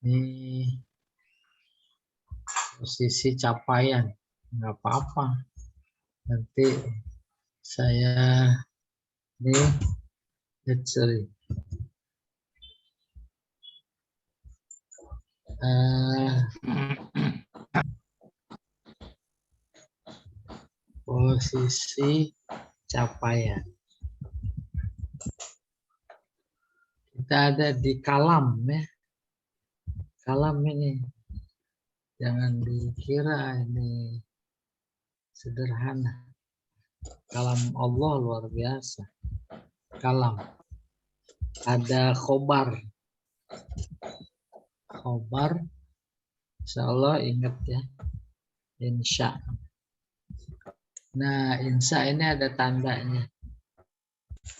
Ini posisi capaian, nggak apa-apa. Nanti saya ini sorry. Posisi capaian. Kita ada di kalam ya. Kalam ini. Jangan dikira ini sederhana. Kalam Allah luar biasa. Kalam. Ada khobar. Khobar. Insya Allah ingat ya. Insya. Nah, insya ini ada tandanya.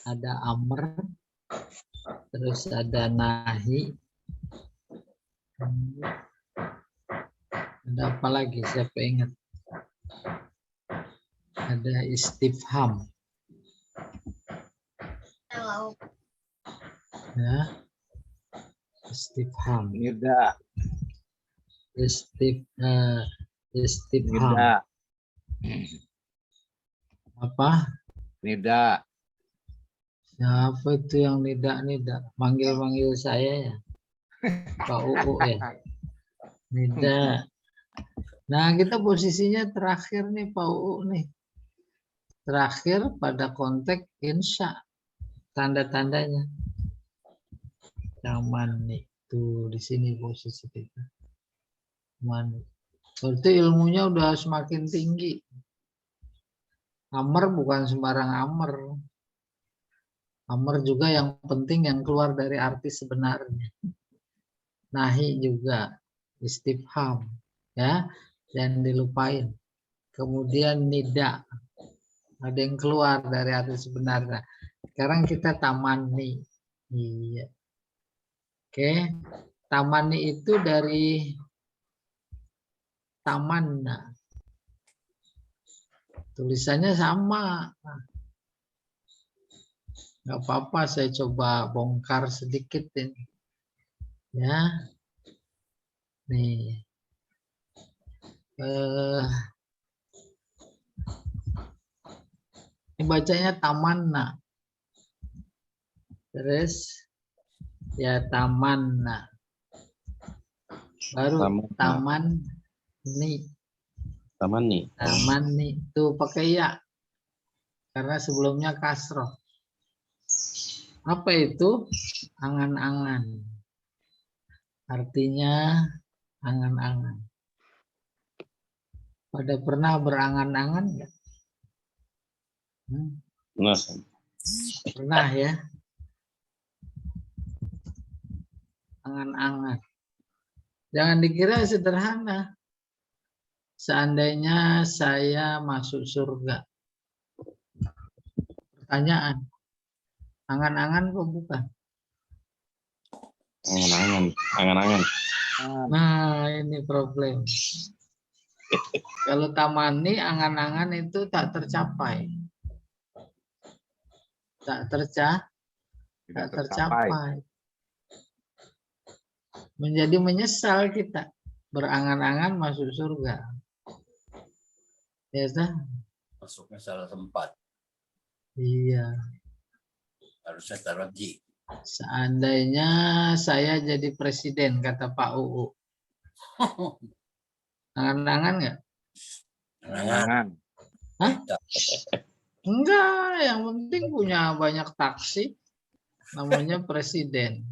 Ada amr. Terus ada nahi. Ada apa lagi? Siapa ingat? Ada istifham. Hello. Ya. Istifham. Nida. Istifham. Nida. Apa? Nida. Siapa itu yang nida? Manggil saya ya. Pak UU ya. Nida. Nah, kita posisinya terakhir nih Pak UU nih. Terakhir pada konteks insya. Tanda-tandanya. Zaman itu di sini posisi kita. Man. Berarti ilmunya udah semakin tinggi. Amr bukan sembarang amr. Amr juga yang penting yang keluar dari arti sebenarnya. Nahi juga. Istifham. Ya. Jangan dilupain. Kemudian nida. Ada yang keluar dari arti sebenarnya. Sekarang kita tamani. Iya. Oke. Tamani itu dari tamanna. Tulisannya sama. Nggak apa-apa, saya coba bongkar sedikit ini. Ya. Nih. Ini bacanya tamanna. Terus ya tamanna. Baru taman nih. Taman nih. Taman nih. Tuh pakai ya. Karena sebelumnya kasroh. Apa itu? Angan-angan. Artinya angan-angan. Pada pernah berangan-angan nggak? Pernah ya? Angan-angan. Jangan dikira sederhana. Seandainya saya masuk surga. Pertanyaan. Angan-angan kok bukan? Angan-angan. Nah, ini problem. Kalau tamani, angan-angan itu tak tercapai. Tak tercapai. Menjadi menyesal kita. Berangan-angan masuk surga. Ya, sah? Masuknya salah tempat. Iya. Harusnya taraji. Seandainya saya jadi presiden, kata Pak UU. Angan-angan nggak? Angan. Hah? Enggak, yang penting punya banyak taksi. Namanya presiden.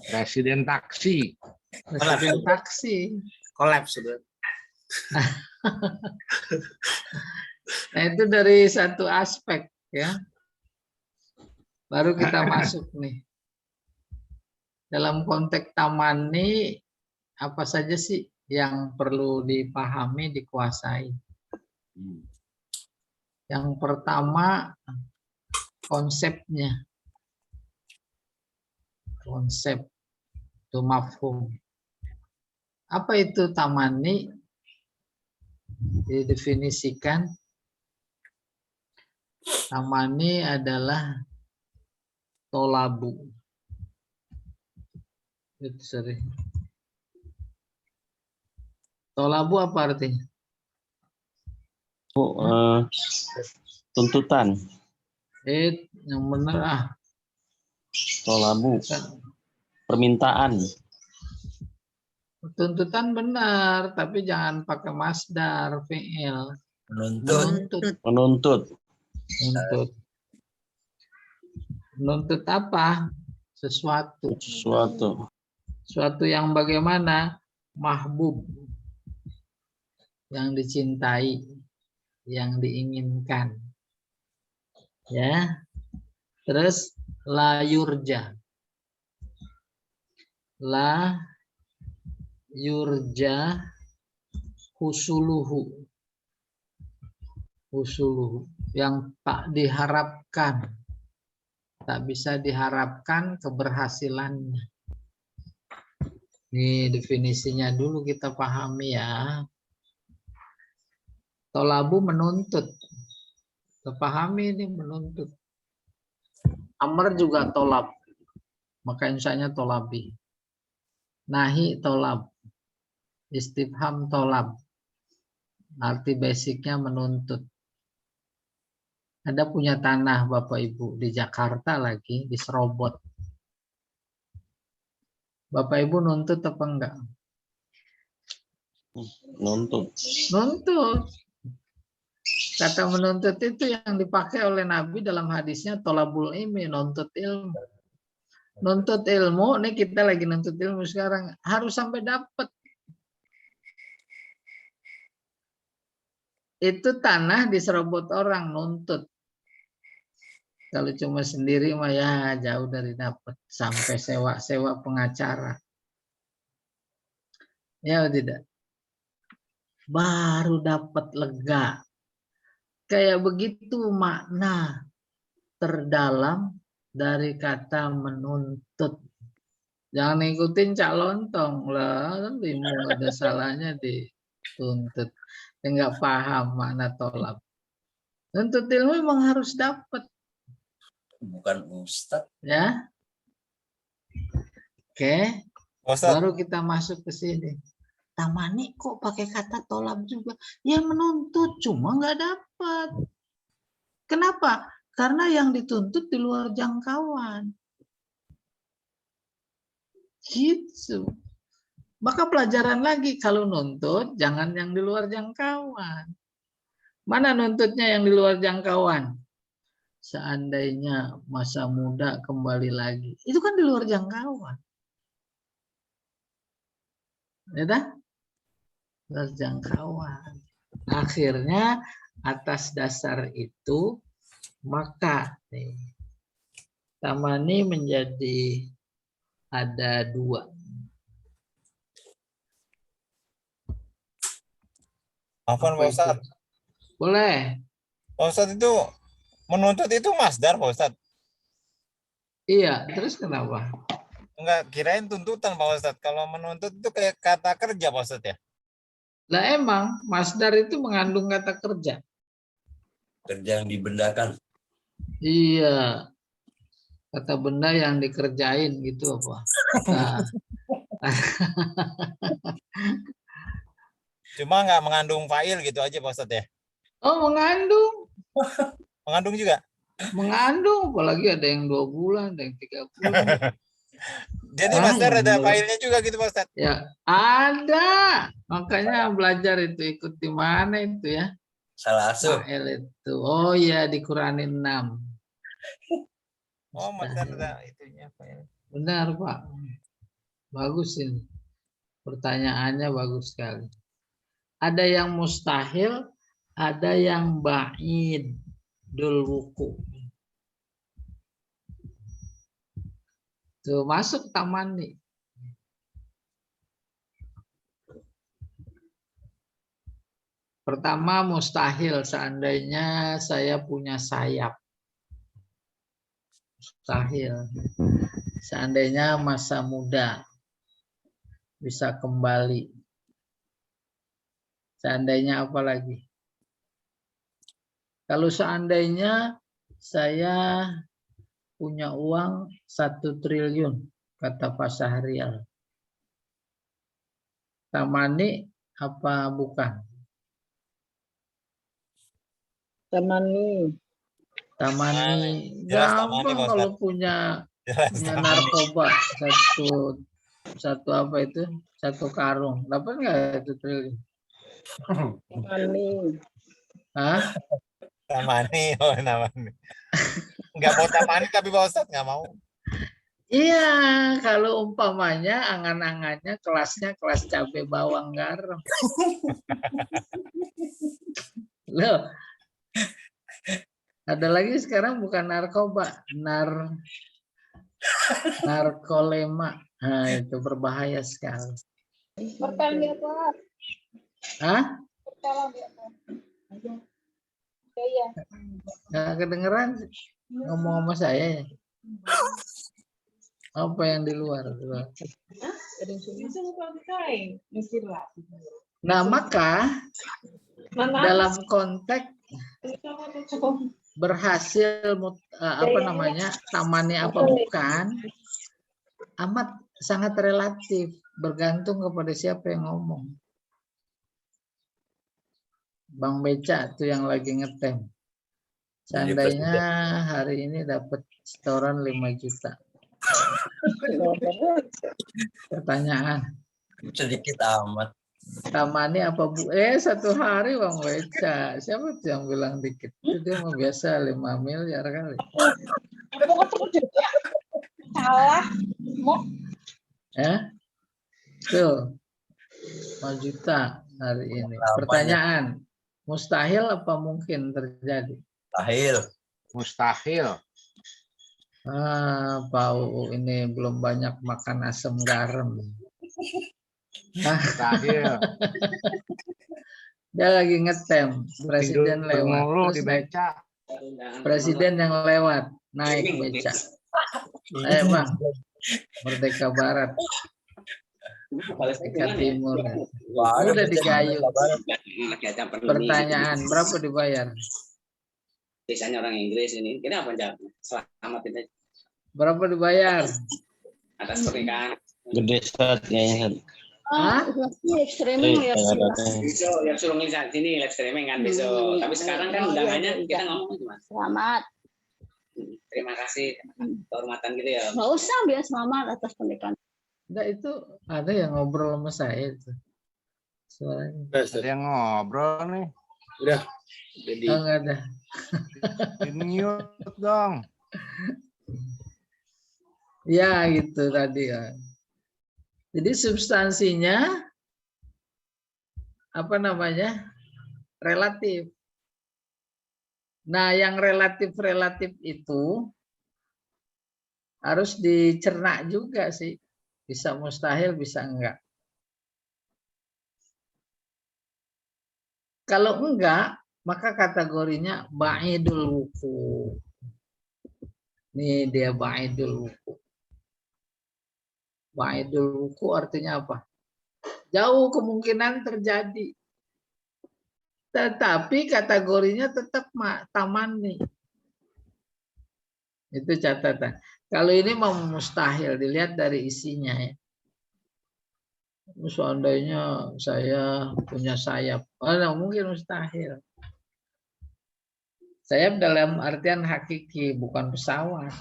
Presiden taksi. Presiden taksi. Kolaps sudah. Nah, itu dari satu aspek ya. Baru kita masuk nih. Dalam konteks tamani, apa saja sih yang perlu dipahami, dikuasai? Yang pertama, konsepnya. Konsep itu mafhum. Apa itu tamani? Didefinisikan. Tamani adalah tolabu. Itu sering. Tolabu apa artinya? Tuntutan. Yang benar ah. Tolabu. Kan Permintaan. tuntutan benar, tapi jangan pakai masdar, fi'il. Menuntut. Menuntut. Menuntut. Menuntut apa? Sesuatu. Sesuatu. Sesuatu yang bagaimana? Mahbub. Yang dicintai. Yang diinginkan. Ya. Terus la yurja. La yurja husuluhu. Husuluhu. Yang tak diharapkan. Tak bisa diharapkan keberhasilannya. Ini definisinya dulu kita pahami ya. Tolabu menuntut. Kita pahami ini menuntut. Amr juga tolab. Maka insya-nya tolabi. Nahi tolab. Istifham tolab. Arti basicnya menuntut. Ada punya tanah Bapak Ibu di Jakarta lagi, di Serobot. Bapak Ibu nuntut apa enggak? Nuntut. Nuntut. Kata menuntut itu yang dipakai oleh Nabi dalam hadisnya tolabul ilmi, nuntut ilmu. Nuntut ilmu, ini kita lagi nuntut ilmu sekarang, harus sampai dapat. Itu tanah diserobot orang, nuntut. Kalau cuma sendiri mah ya jauh dari dapat, sampai sewa pengacara. Ya tidak. Baru dapat lega. Kayak begitu makna terdalam dari kata menuntut. Jangan ikutin Cak Lontong lah, nggak ada salahnya dituntut. Enggak paham makna tolab. Nuntut ilmu memang harus dapat. Bukan Ustadz. Ya. Oke. Ustadz, Baru kita masuk ke sini. Tamani kok pakai kata tolab juga? Ya menuntut, cuma nggak dapat. Kenapa? Karena yang dituntut di luar jangkauan. Gitu. Maka pelajaran lagi, kalau nuntut, jangan yang di luar jangkauan. Mana nuntutnya yang di luar jangkauan? Seandainya masa muda kembali lagi. Itu kan di luar jangkauan. Ya, luar jangkauan. Akhirnya atas dasar itu maka nih, tamani menjadi ada dua. Afwan Pak Ustadz. Boleh. Pak Ustadz itu menuntut itu masdar Pak Ustadz. Iya, terus kenapa? Enggak, kirain tuntutan Pak Ustadz. Kalau menuntut itu kayak kata kerja Pak Ustadz ya. Lah emang masdar itu mengandung kata kerja. Kerja yang dibendakan. Iya. Kata benda yang dikerjain gitu apa? Nah. Cuma nggak mengandung fa'il gitu aja Pak Ustadz ya. Oh, mengandung. Mengandung juga. Mengandung, apalagi ada yang 2 bulan, ada yang 3 bulan. Jadi masdar yang ada belum. fa'ilnya juga gitu Pak Ustadz. Ya, ada. Makanya belajar itu ikut di mana itu ya? Salah asuh. Fa'il itu. Oh iya, dikuranin 6. Oh, masdar ada itunya fa'il. Benar, Pak. Bagus ini. Pertanyaannya bagus sekali. Ada yang mustahil, ada yang ba'id dul wuku. Tuh, masuk tamani. Pertama mustahil, seandainya saya punya sayap. Mustahil. Seandainya masa muda bisa kembali. Seandainya apa lagi? Kalau seandainya saya punya uang 1 triliun, kata Pak Syahrial. Tamani apa bukan? Tamani. Tamani. Jelas tamani, Gampang Pak kalau Ustadz. punya Jelas tamani. narkoba satu apa itu? Satu karung. Dapat nggak itu triliun? Tamani. Hah? Tamani, oh namanya. Nggak mau tamani tapi Pak Ustadz nggak mau. Iya, kalau umpamanya angan-angannya kelasnya kelas cabai bawang garam. Loh, ada lagi sekarang bukan narkoba, narkolema. Nah, itu berbahaya sekali. Pertanyaan dia Pak. Hah? Pertanyaan dia Pak. Iya. Nggak kedengeran ngomong sama saya ya? Apa yang di luar? Nah, maka dalam konteks berhasil tamani apa bukan amat sangat relatif, bergantung kepada siapa yang ngomong. Bang Beca tuh yang lagi ngetem. Seandainya hari ini dapat setoran 5 juta. Pertanyaan. Sedikit amat. Tamani apa bu? Satu hari Bang Beca. Siapa tuh yang bilang dikit? Itu dia mau biasa 5 miliar kali. Salah. Mau Ya? Tuh. 5 juta hari ini. Pertanyaan. Mustahil apa mungkin terjadi? Mustahil. Pak UU ini belum banyak makan asam garam. Mustahil. Dia lagi ngetem. Presiden lewat. Terus dibaca. presiden yang lewat. Naik beca. Ayo Bang. Merdeka Barat. Merdeka Timur. Udah digayu. Pertanyaan. Berapa dibayar? Biasanya orang Inggris ini. Kenapa jawab? Selamat ini. Berapa dibayar? Atas pernikahan. Gede set kayaknya. Hah? Live streaming ya. Besok yang suruh ngisi sini live streaming kan besok. Tapi sekarang kan undangannya kita ngomong cuma Selamat. terima kasih kehormatan gitu ya. Nggak usah biar selamat atas pernikahan. Enggak, itu ada yang ngobrol sama saya itu. Suaranya. Ada yang ngobrol nih. Udah. Jadi Enggak ada. Mute dong. Ya gitu tadi ya. Jadi substansinya apa namanya? Relatif. Nah, yang relatif-relatif itu harus dicerna juga sih. Bisa mustahil, bisa enggak. Kalau enggak, maka kategorinya ba'idul wuku. Nih dia ba'idul wuku. Ba'idul wuku artinya apa? Jauh kemungkinan terjadi. Tetapi kategorinya tetap tamani. Itu catatan. Kalau ini mau mustahil, dilihat dari isinya ya. Seandainya saya punya sayap, mungkin mustahil. Sayap dalam artian hakiki, bukan pesawat.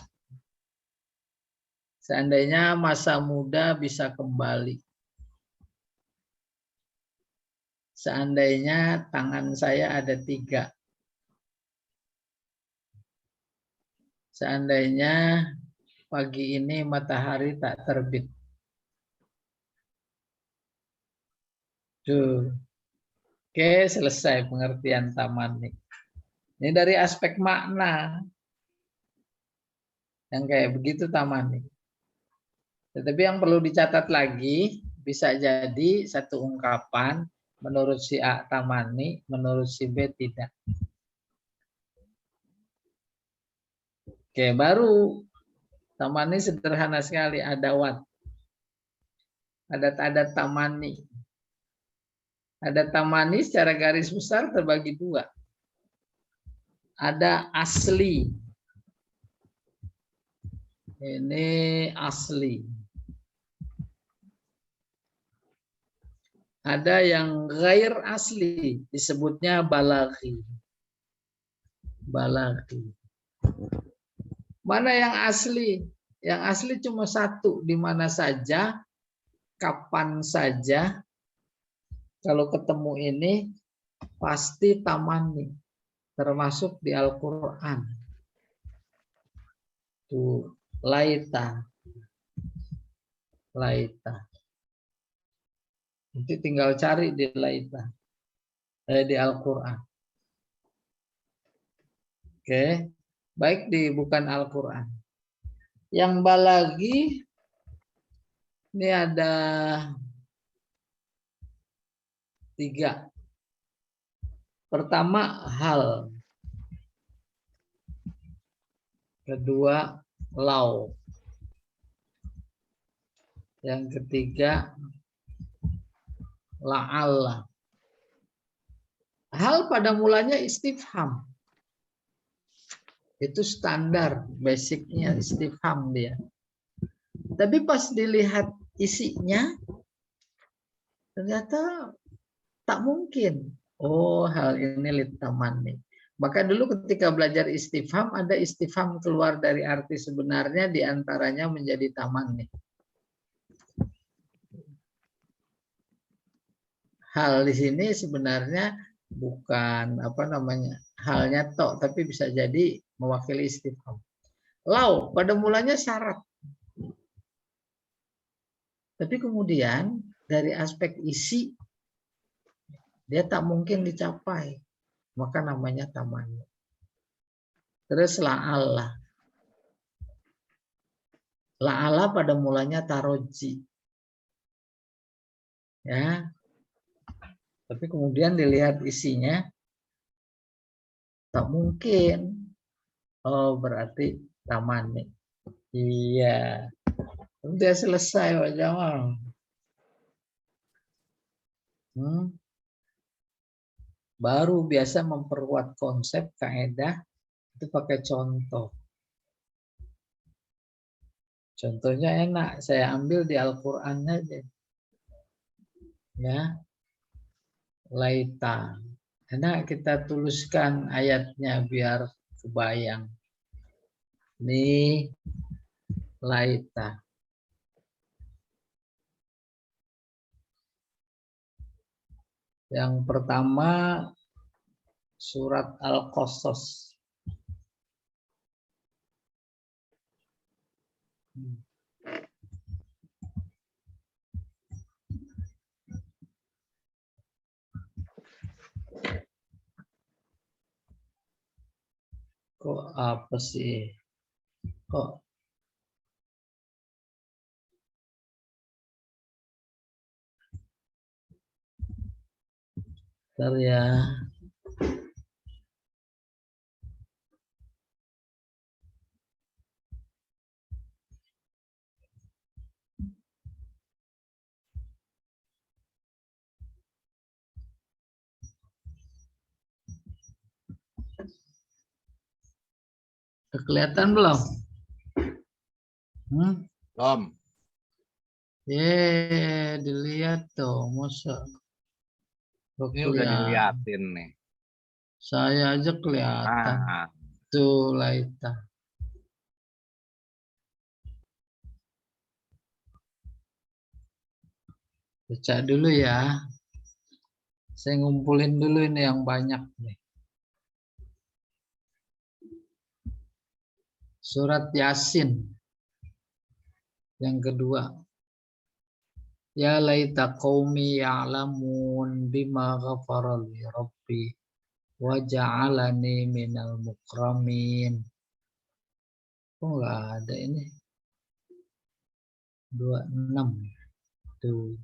Seandainya masa muda bisa kembali. Seandainya tangan saya ada 3. Seandainya pagi ini matahari tak terbit. Tuh. Oke, selesai pengertian tamani. Ini dari aspek makna. Yang kayak begitu tamani. Tetapi yang perlu dicatat lagi, bisa jadi satu ungkapan, menurut si A tamani, menurut si B tidak. Oke, baru tamani sederhana sekali, ada wat. Adat-adat tamani. Adat tamani secara garis besar terbagi 2. Ada asli. Ini asli. ada yang ghair asli, disebutnya balaghi. Balaghi. Mana yang asli? Yang asli cuma satu, di mana saja, kapan saja, kalau ketemu ini pasti tamani, termasuk di Al-Quran. Tuh, laita. Laita. Nanti tinggal cari di laita. Di Al-Quran. Oke. Baik di bukan Al-Quran. Yang balagi ini ada 3. Pertama hal. Kedua lau. Yang ketiga la'alla. Hal pada mulanya istifham. Itu standar, basicnya istifham dia. Tapi pas dilihat isinya, ternyata tak mungkin. Oh, hal ini litamani. Maka dulu ketika belajar istifham, ada istifham keluar dari arti sebenarnya, diantaranya menjadi tamani. Hal di sini sebenarnya bukan halnya tok, tapi bisa jadi mewakili istifham. Lau pada mulanya syarat, tapi kemudian dari aspek isi dia tak mungkin dicapai, maka namanya tamani. Terus la'alla. La'alla pada mulanya taroji, ya. Tapi kemudian dilihat isinya, tak mungkin. Oh, berarti tamani. Iya. Udah selesai Pak Jamal. Baru biasa memperkuat konsep kaidah itu pakai contoh. Contohnya enak, saya ambil di Al-Qur'an aja. Ya. Laita. Enak kita tuliskan ayatnya biar kebayang. Ini laita. Yang pertama surat Al-Qasas. Kok apa sih? Kok bentar ya. Kelihatan belum? Belum. Dilihat tuh, masa. Ini udah diliatin nih. Saya aja kelihatan. Tuh, laita. Baca dulu ya. Saya ngumpulin dulu ini yang banyak nih. Surat Yasin. Yang kedua. Ya laita qaumi ya'lamun bima ghafara li rabbi wa ja'alani minal mukramin. Oh, enggak ada ini. 26. Tuh.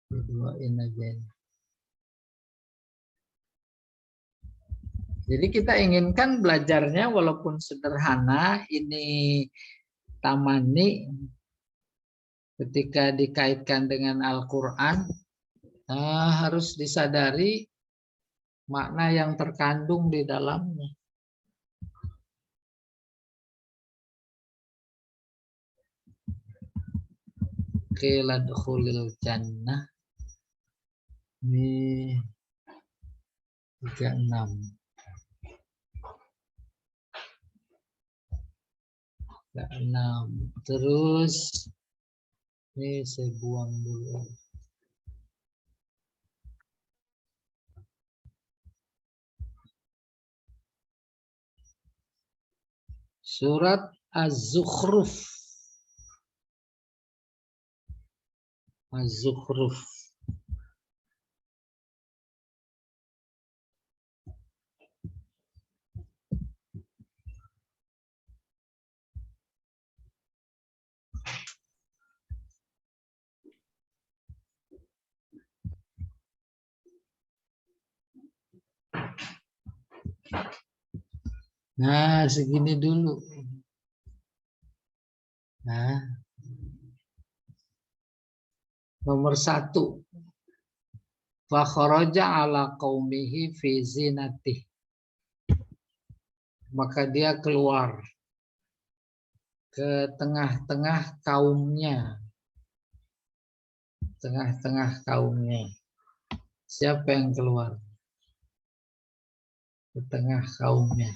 Duain aja ini. Jadi kita inginkan belajarnya walaupun sederhana, ini tamani ketika dikaitkan dengan Al-Quran harus disadari makna yang terkandung di dalamnya. qila dkhulil jannah. Ini 36. 36. Terus ini saya buang dulu. Surat Az-Zukhruf. Az-Zukhruf. Nah, segini dulu. Nah, nomor 1. Fa kharaja ala qaumihi fi zinatih. Maka dia keluar ke tengah-tengah kaumnya. Tengah-tengah kaumnya. Siapa yang keluar? Ke tengah kaumnya.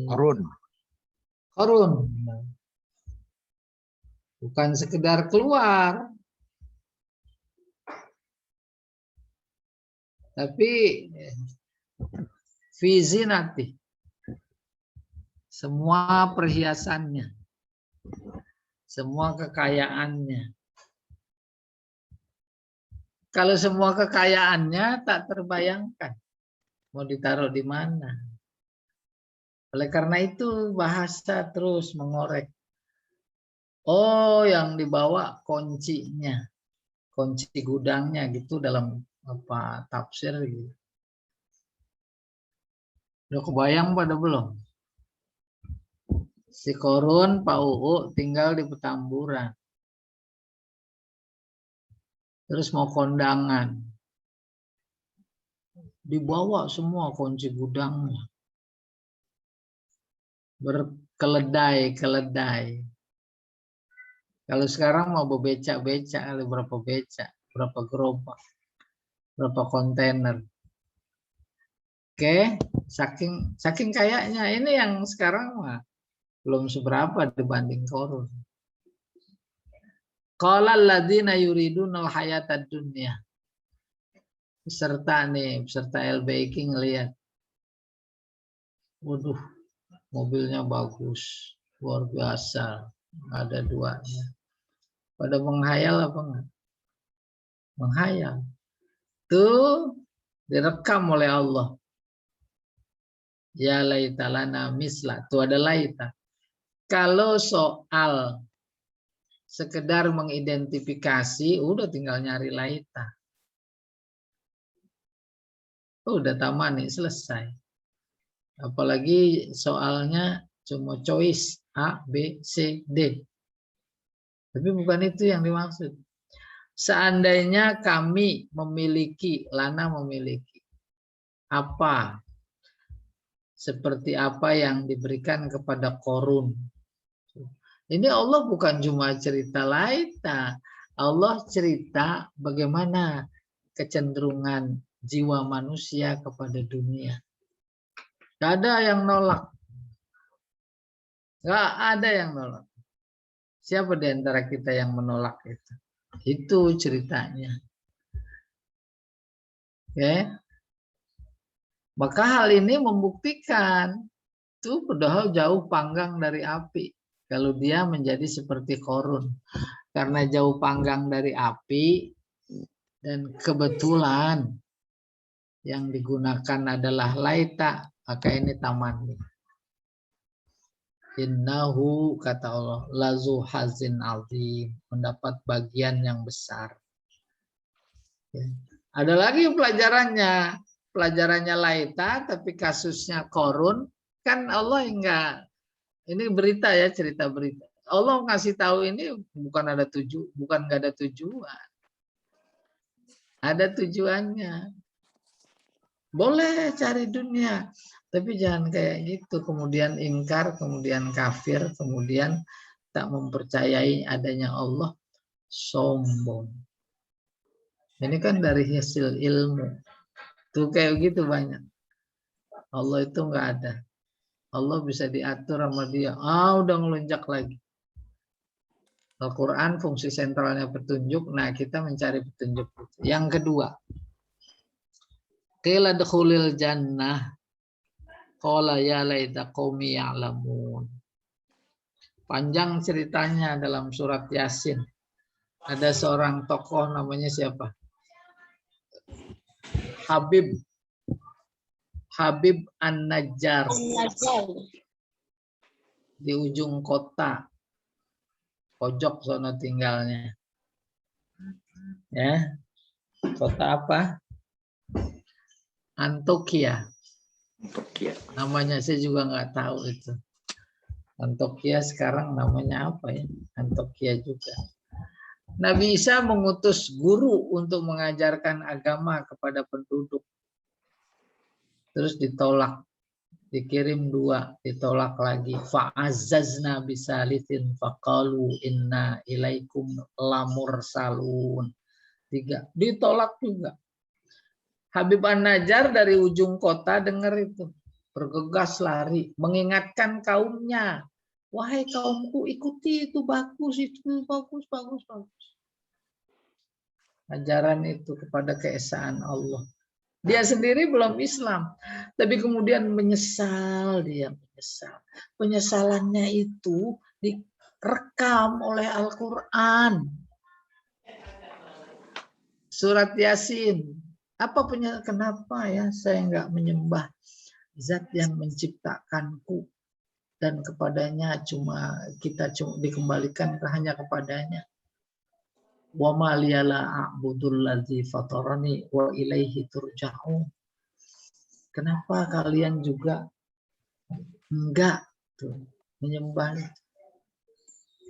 Qarun. Bukan sekedar keluar, tapi fi zinati. Semua perhiasannya, semua kekayaannya. Kalau semua kekayaannya tak terbayangkan mau ditaruh di mana. Oleh karena itu bahasa terus mengorek. Oh, yang dibawa kuncinya, kunci gudangnya gitu dalam apa tafsir gitu. Udah kebayang pada belum? Si Qarun, Pak Uu tinggal di Petamburan. Terus mau kondangan. Dibawa semua kunci gudangnya. Berkeledai-keledai. Kalau sekarang mau becak-becak, berapa becak, berapa gerobak, berapa kontainer. Oke, saking kayaknya ini yang sekarang mah belum seberapa dibanding Qarun. Qala alladzina yuriduna al-hayatad dunya. Peserta LBK ngelihat. Waduh, mobilnya bagus, luar biasa, ada 2-nya. Pada menghayal apa enggak? Menghayal. Tuh direkam oleh Allah. Ya laita lana misla. Tuh ada laita. Kalau soal sekedar mengidentifikasi, udah tinggal nyari laita. Udah taman nih, selesai. Apalagi soalnya cuma choice A, B, C, D. Tapi bukan itu yang dimaksud. Seandainya kami memiliki, Lana memiliki apa? Seperti apa yang diberikan kepada Qarun. Ini Allah bukan cuma cerita laita. Allah cerita bagaimana kecenderungan jiwa manusia kepada dunia. Gak ada yang nolak. Gak ada yang nolak. Siapa di antara kita yang menolak itu? Itu ceritanya. Oke. Maka hal ini membuktikan itu padahal jauh panggang dari api. Kalau dia menjadi seperti Qarun. Karena jauh panggang dari api dan kebetulan yang digunakan adalah laita, maka ini taman. Innahu kata Allah lazu hazin azim, mendapat bagian yang besar. Ya. Ada lagi pelajarannya laita, tapi kasusnya Qarun kan Allah enggak. Ini berita ya, cerita berita. Allah ngasih tahu ini bukan enggak ada tujuan. Ada tujuannya. Boleh cari dunia, tapi jangan kayak gitu. Kemudian ingkar, kemudian kafir, kemudian tak mempercayai adanya Allah sombong. Ini kan dari hasil ilmu. Tuh kayak gitu banyak. Allah itu nggak ada. Allah bisa diatur sama dia. Udah ngelunjak lagi. Al-Quran fungsi sentralnya petunjuk. Nah, kita mencari petunjuk. Yang kedua, qila dukhulil jannah qala ya laita qaumi ya'lamun. Panjang ceritanya dalam surat Yasin. Ada seorang tokoh namanya siapa? Habib An-Najjar di ujung kota, pojok zona tinggalnya. Ya, kota apa? Antokia. Namanya saya juga nggak tahu itu. Antokia sekarang namanya apa ya? Antokia juga. Nabi Isa mengutus guru untuk mengajarkan agama kepada penduduk. Terus ditolak. Dikirim 2, ditolak lagi. Fa'azzazna bisalisin faqalu inna ilaikum lamursalun. 3, ditolak juga. Habib An-Najjar dari ujung kota dengar itu. Bergegas lari, mengingatkan kaumnya. Wahai kaumku, ikuti itu bagus, bagus. Ajaran itu kepada keesaan Allah. Dia sendiri belum Islam, tapi kemudian menyesal dia. Penyesalannya itu direkam oleh Al-Quran. Surat Yasin. Kenapa ya saya nggak menyembah Zat yang menciptakanku dan kepadanya kita dikembalikan hanya kepadanya. Wa ma liyala a'budul ladzi fatarani wa ilaihi turja'un. Kenapa kalian juga enggak menyembah itu?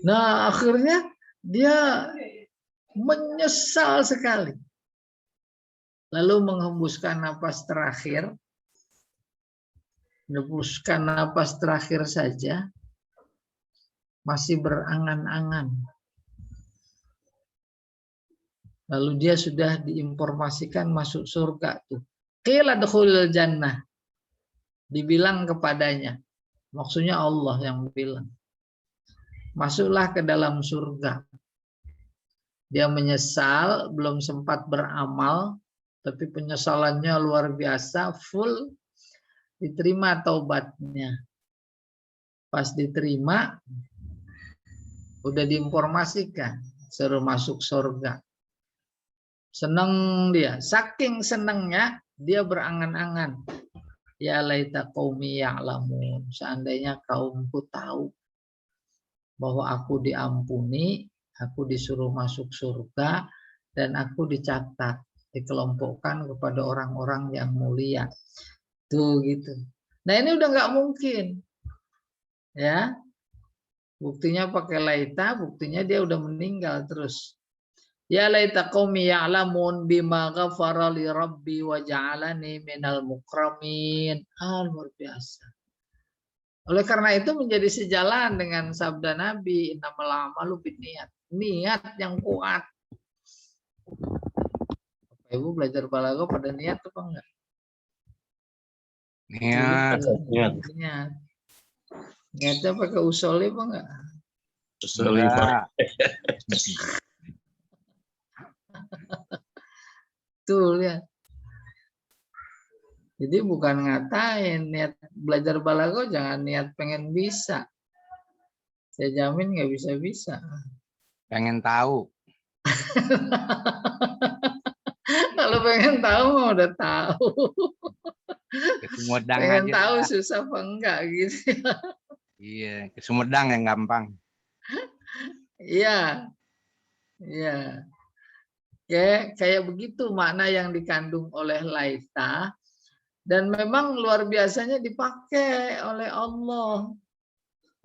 Nah, akhirnya dia menyesal sekali. Lalu menghembuskan napas terakhir. Menghembuskan napas terakhir saja. Masih berangan-angan. Lalu dia sudah diinformasikan masuk surga tuh. Qila dukhulil jannah. Dibilang kepadanya. Maksudnya Allah yang bilang. Masuklah ke dalam surga. Dia menyesal, belum sempat beramal, tapi penyesalannya luar biasa, full, diterima taubatnya. Pas diterima, udah diinformasikan, suruh masuk surga. Senang dia, saking senangnya, dia berangan-angan. Ya laita qaumi ya'lamun, seandainya kaumku tahu bahwa aku diampuni, aku disuruh masuk surga, dan aku dicatat, dikelompokkan kepada orang-orang yang mulia. Tuh gitu. Nah ini udah nggak mungkin. Ya. Buktinya pakai laita, buktinya dia udah meninggal terus. Ya laita qaumi ya'lamun bima ghafara li rabbi wa ja'alani minal mukramin. Luar biasa. Oleh karena itu menjadi sejalan dengan sabda Nabi, innamal a'malu binniyat. Niat yang kuat. Ibu belajar balaghah pada niat apa enggak? Niat. Niat. Niatnya pakai usoli apa enggak? Tuh lihat. Jadi bukan ngatain, niat belajar balaghah jangan niat pengen bisa. Saya jamin nggak bisa-bisa. Pengen tahu. Kalau pengen tahu mah udah tahu. Ke Sumedang Pengen aja. tahu susah apa enggak gitu. Iya, ke Sumedang yang gampang. Iya. Iya. Kayak begitu makna yang dikandung oleh laita. Dan memang luar biasanya dipakai oleh Allah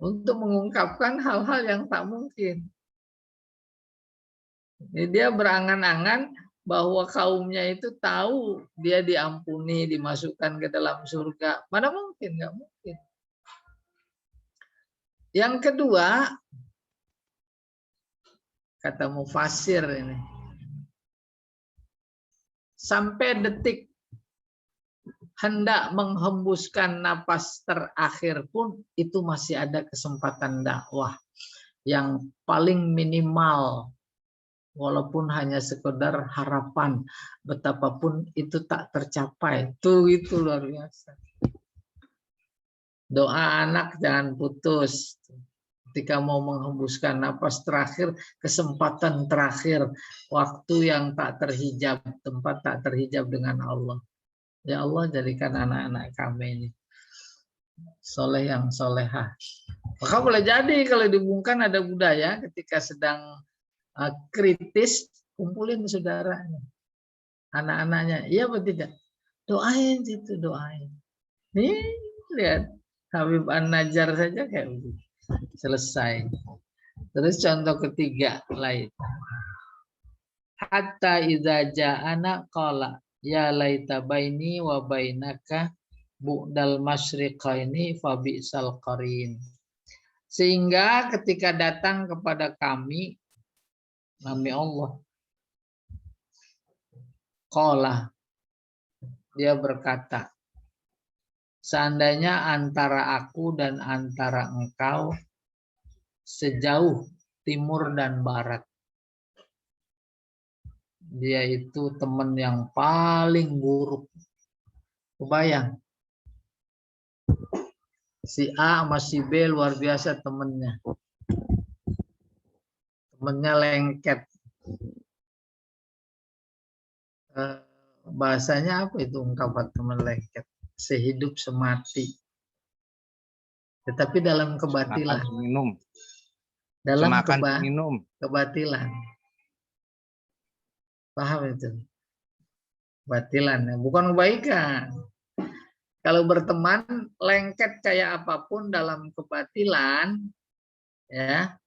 untuk mengungkapkan hal-hal yang tak mungkin. Jadi dia berangan-angan bahwa kaumnya itu tahu dia diampuni, dimasukkan ke dalam surga. Mana mungkin, nggak mungkin. Yang kedua, kata mufasir ini. Sampai detik hendak menghembuskan napas terakhir pun itu masih ada kesempatan dakwah yang paling minimal, walaupun hanya sekedar harapan, betapapun itu tak tercapai. Itu luar biasa. Doa anak jangan putus. Ketika mau menghembuskan napas terakhir, kesempatan terakhir, waktu yang tak terhijab, tempat tak terhijab dengan Allah. Ya Allah, jadikan anak-anak kami ini soleh yang solehah. Maka boleh jadi kalau dihubungkan ada budaya ketika sedang kritis, kumpulin saudaranya, anak-anaknya. Iya atau tidak? Doain situ, doain. Nih, lihat Habib An-Najjar saja kayak begitu. Selesai. Terus contoh ketiga lain. Hatta idza ja'ana qala ya laita baini wa bainaka bu'dal masyriqaini fa bi'sal qarin. Sehingga ketika datang kepada kami Allah, qala, dia berkata, seandainya antara aku dan antara engkau sejauh timur dan barat. Dia itu teman yang paling buruk. Kebayang. Si A sama si B luar biasa temennya. Temennya lengket. Bahasanya apa itu ungkapan teman lengket? Sehidup semati. Tetapi dalam kebatilan. Minum. Dalam minum. kebatilan. Paham itu? Batilan, bukan kebaikan. Kalau berteman lengket kayak apapun dalam kebatilan, ya,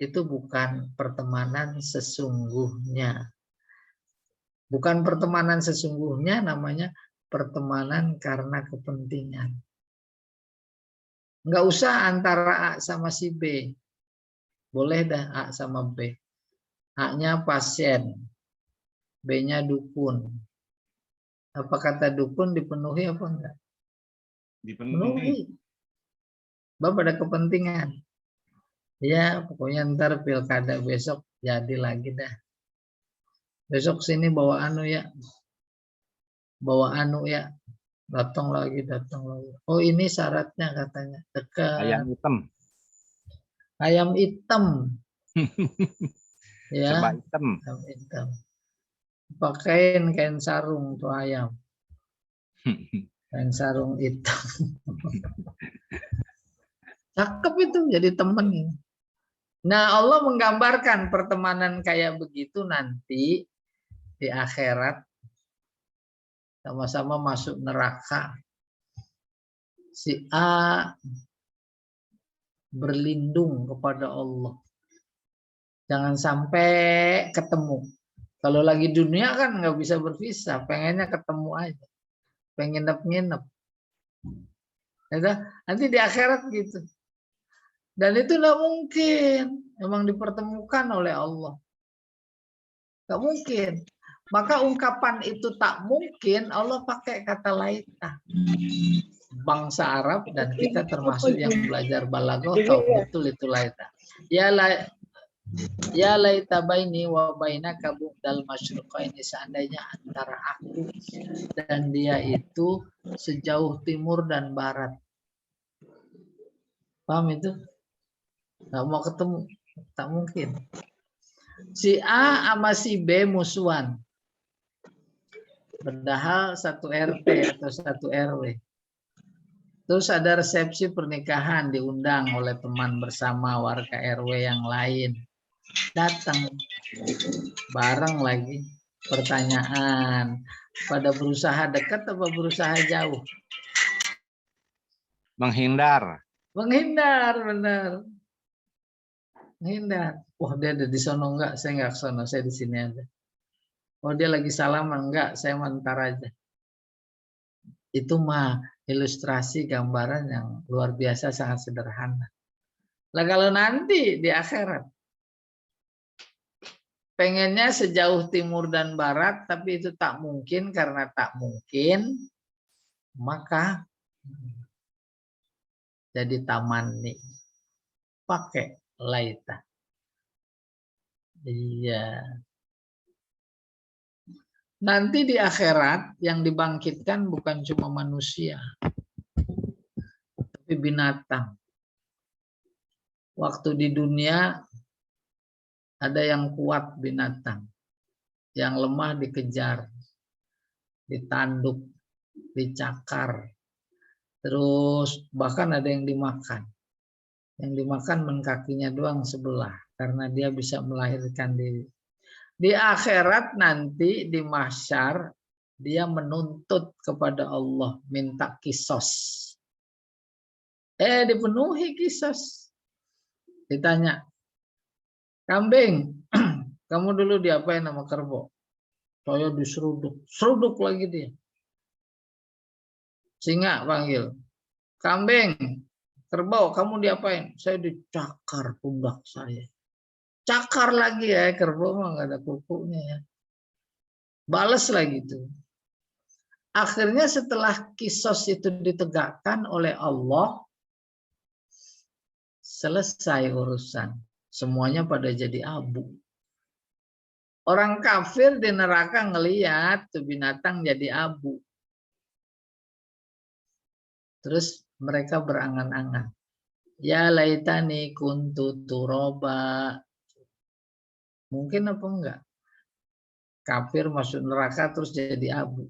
itu bukan pertemanan sesungguhnya. Bukan pertemanan sesungguhnya, namanya pertemanan karena kepentingan. Enggak usah antara A sama si B. Boleh dah A sama B. A-nya pasien, B-nya dukun. Apa kata dukun dipenuhi apa enggak? Dipenuhi. Bapak ada kepentingan. Ya, pokoknya ntar pilkada besok jadi lagi dah. Besok sini bawa anu ya. Bawa anu ya. Datang lagi. Oh, ini syaratnya katanya. Dekat. Ayam hitam. Ayam hitam. Ya. Coba hitam. Ayam hitam. Pakein kain sarung tuh ayam. Kain sarung hitam. Cakep itu jadi temen. Nah, Allah menggambarkan pertemanan kayak begitu nanti di akhirat sama-sama masuk neraka. Si A berlindung kepada Allah. Jangan sampai ketemu. Kalau lagi dunia kan nggak bisa berpisah, pengennya ketemu aja, pengen nginep. Nanti di akhirat gitu. Dan itu nggak mungkin, emang dipertemukan oleh Allah. Nggak mungkin. Maka ungkapan itu tak mungkin, Allah pakai kata laita. Bangsa Arab dan kita termasuk yang belajar balaghah tahu betul itu laita. Ya laita baini wa bainaka bu'dal masyriqaini, seandainya antara aku dan dia itu sejauh timur dan barat. Paham itu? Nggak mau ketemu, tak mungkin. Si A sama si B musuhan. Padahal satu RT atau satu RW. Terus ada resepsi pernikahan diundang oleh teman bersama warga RW yang lain. Datang bareng lagi. Pertanyaan, pada berusaha dekat atau berusaha jauh? Menghindar. Menghindar, benar. Menghindar. Wah, dia ada di sono enggak? Saya enggak ke sono, saya di sini aja. Oh, dia lagi salaman enggak? Saya mentar aja. Itu mah ilustrasi gambaran yang luar biasa, sangat sederhana. Lah kalau nanti di akhirat pengennya sejauh timur dan barat, tapi itu tak mungkin. Karena tak mungkin, maka jadi tamanni, pakai laita. Iya. Nanti di akhirat yang dibangkitkan bukan cuma manusia, tapi binatang. Waktu di dunia ada yang kuat binatang, yang lemah dikejar, ditanduk, dicakar, terus bahkan ada yang dimakan. Yang dimakan menkakinya doang sebelah, karena dia bisa melahirkan diri. Di akhirat nanti di mahsyar dia menuntut kepada Allah, minta kisos. Dipenuhi kisos. Ditanya, kambing, kamu dulu diapain sama kerbau? Saya diseruduk, seruduk lagi dia. Singa panggil, kambing, kerbau, kamu diapain? Saya dicakar pundak saya. Cakar lagi ya, kerbau mah nggak ada kukunya ya. Balas lagi tuh. Akhirnya setelah kisos itu ditegakkan oleh Allah, selesai urusan. Semuanya pada jadi abu. Orang kafir di neraka ngeliat tuh binatang jadi abu. Terus mereka berangan-angan. Ya laitani kuntu turoba. Mungkin apa enggak? Kafir masuk neraka terus jadi abu.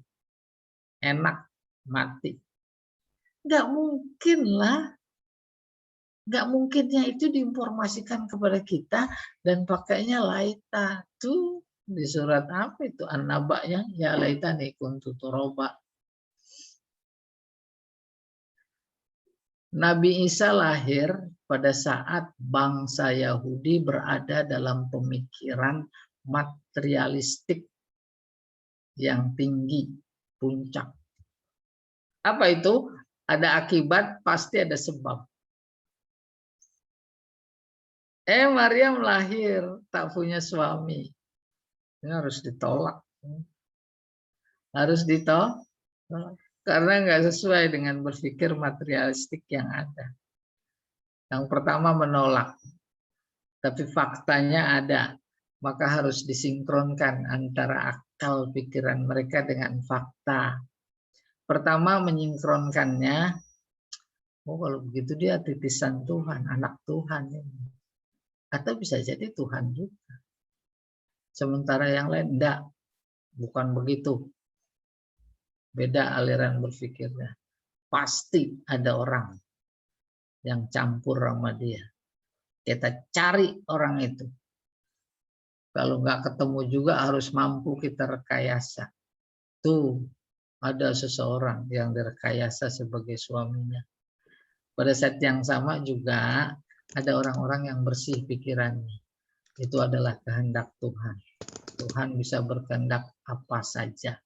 Enak mati. Enggak mungkin lah. Enggak mungkinnya itu diinformasikan kepada kita dan pakainya laita. Tuh di surat apa itu? An-Naba'nya ya laitani kuntu turoba. Nabi Isa lahir pada saat bangsa Yahudi berada dalam pemikiran materialistik yang tinggi, puncak. Apa itu? Ada akibat, pasti ada sebab. Maryam lahir, tak punya suami. Ini harus ditolak. Harus ditolak. Karena nggak sesuai dengan berpikir materialistik yang ada. Yang pertama menolak, tapi faktanya ada, maka harus disinkronkan antara akal pikiran mereka dengan fakta. Pertama menyinkronkannya, oh kalau begitu dia titisan Tuhan, anak Tuhan ini. Atau bisa jadi Tuhan juga. Sementara yang lain enggak, bukan begitu. Beda aliran berpikirnya. Pasti ada orang yang campur sama dia. Kita cari orang itu. Kalau nggak ketemu juga harus mampu kita rekayasa. Tuh ada seseorang yang direkayasa sebagai suaminya. Pada saat yang sama juga ada orang-orang yang bersih pikirannya. Itu adalah kehendak Tuhan. Tuhan bisa berkehendak apa saja.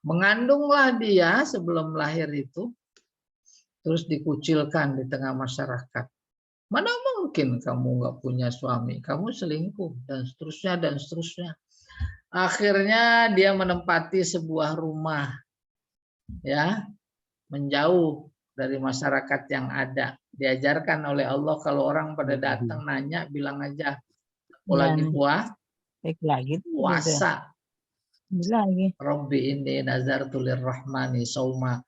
Mengandunglah dia sebelum lahir itu, terus dikucilkan di tengah masyarakat. Mana mungkin kamu nggak punya suami, kamu selingkuh, dan seterusnya, dan seterusnya. Akhirnya dia menempati sebuah rumah, ya, menjauh dari masyarakat yang ada. Diajarkan oleh Allah kalau orang pada datang nanya, bilang aja, mau lagi puasa. Lagi. Rabbi inni nazartu lirrahmani sauma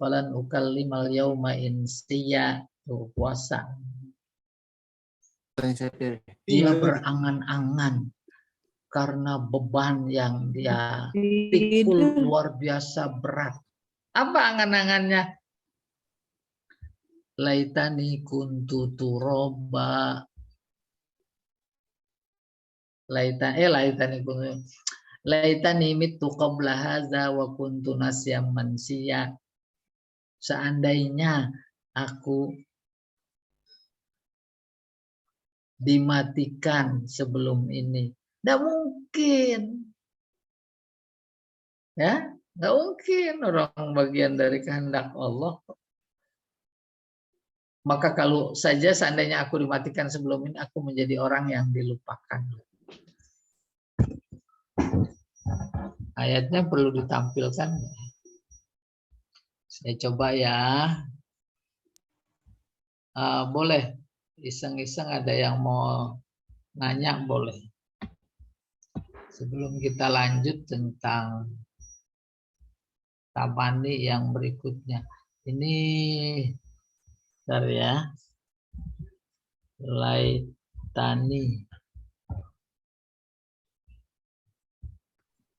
falan ukallimal yauma insiya. Puasa. Dia berangan-angan karena beban yang dia pikul luar biasa berat. Apa angan-angannya? Laitani kuntu turoba. Laitani mitu qabla hadza wa kuntu nasyam mansiya. Seandainya aku dimatikan sebelum ini. Nggak mungkin. Ya, nggak mungkin orang bagian dari kehendak Allah. Maka kalau saja seandainya aku dimatikan sebelum ini, aku menjadi orang yang dilupakan. Ayatnya perlu ditampilkan. Saya coba ya. Boleh. Iseng-iseng ada yang mau nanya boleh. Sebelum kita lanjut tentang tabani yang berikutnya. Ini bentar ya. Laitani.